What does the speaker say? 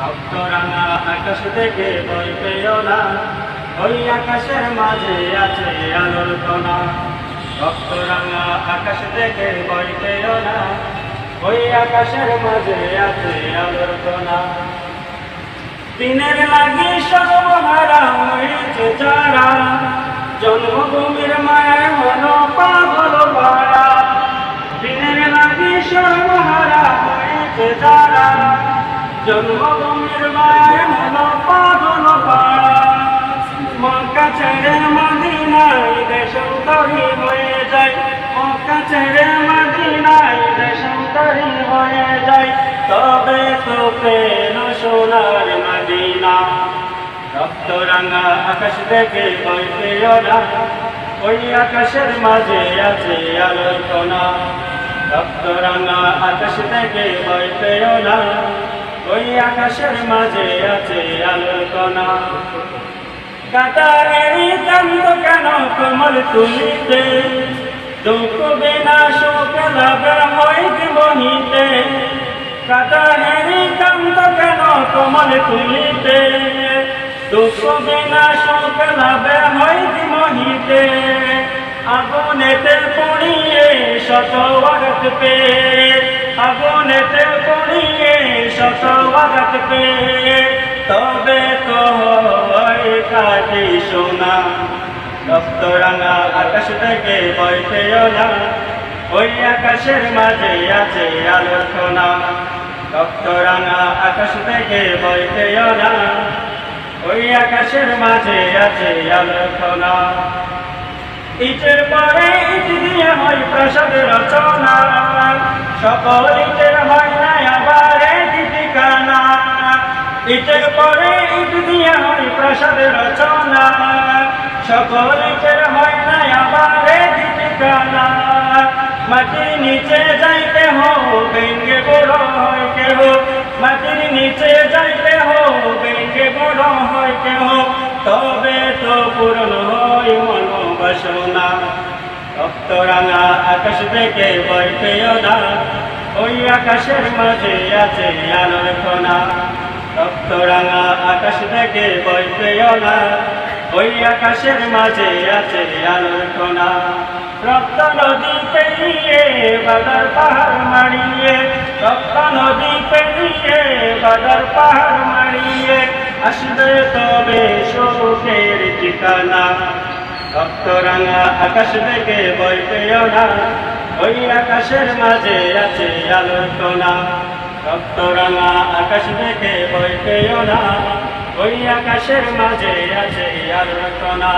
রক্তরাঙা আকাশ থেকে ভয় পেও না, ওই আকাশের মাঝে আছে আলোর কণা। রক্তরাঙা আকাশ থেকে ভয় পেও না, ওই আকাশের মাঝে আছে আলোর কণা। দিনের লাগি সর্বহারা হয়েছে যারা, জন্মভূমির মায়ের হলো পাগল পাড়া। দিনের লাগি সর্বহারা হয়েছে যারা, জন্মভূমির মায়ের হলো পাগল পাড়া। মক্কা ছেড়ে মদিনায় দেশান্তরী হয়ে যায়, মক্কা ছেড়ে মদিনায় দেশান্তরী হয়ে যায়, তবে তো পেল সোনার মদিনা। রক্তরাঙা আকাশ থেকে ভয় পেও না, ওই আকাশের মাঝে আছে আলোর কণা। রক্তরাঙা আকাশ থেকে ভয় পেও না, ওই আকাশের মাঝে আছে আলোর কণা। কাটারেরই কান্দ কেন কোমল তুলিতে, দুঃখ বিনা শোক লাভে হয় জীবনীতে। কাটারেরই কান্দ কেন কোমল তুলিতে, দুঃখ বিনা শোক লাভে হয় জীবনীতে। আগুনেতে পুড়িয়ে শত আঘাত পেয়ে, আগুনেতে পুড়িয়ে শত আঘাত পেয়ে, তবে তো হয় কাজে সোনা। রক্তরাঙা আকাশ থেকে ভয় পেও না, ওই আকাশের মাঝে আছে আলোর কণা। রক্তরাঙা আকাশ থেকে ভয় পেও না, ওই আকাশের মাঝে আছে আলোর কণা। ইটের পরে ইট দিয়ে হয় প্রাসাদ রচনা, সকল ইটের হয় না আবার ঠিকানা। ইটের পরে ইট দিয়ে হয় প্রাসাদ রচনা, সকল ইটের হয় না আবার ঠিকানা। মাটির নিচে যাইতে হো ভেঙ্গে বড় হয় কেহ, মাটির নিচে যাইতে হো ভেঙ্গে বড় হয় কেহ, তবে তো পূরণ হয় মনোবাসনা। রক্তরাঙা আকাশ থেকে ভয় পেও না, ওই আকাশের মাঝে আছে আলোর কণা। রক্তরাঙা আকাশ থেকে ভয় পেও না, ওই আকাশের মাঝে আছে আলোর কণা। রক্ত নদী পেরিয়ে বাদার পাহাড় মারিয়ে, রক্ত নদী পেরিয়ে বাদার পাহাড় মারিয়ে, আসবে তবে সুখের ঠিকানা। রক্তরাঙা আকাশ থেকে ভয় পেও না, ওই আকাশের মাঝে আছে আলোর কণা। রক্তরাঙা আকাশ থেকে ভয় পেও না, ওই আকাশের মাঝে আছে আলোর কণা।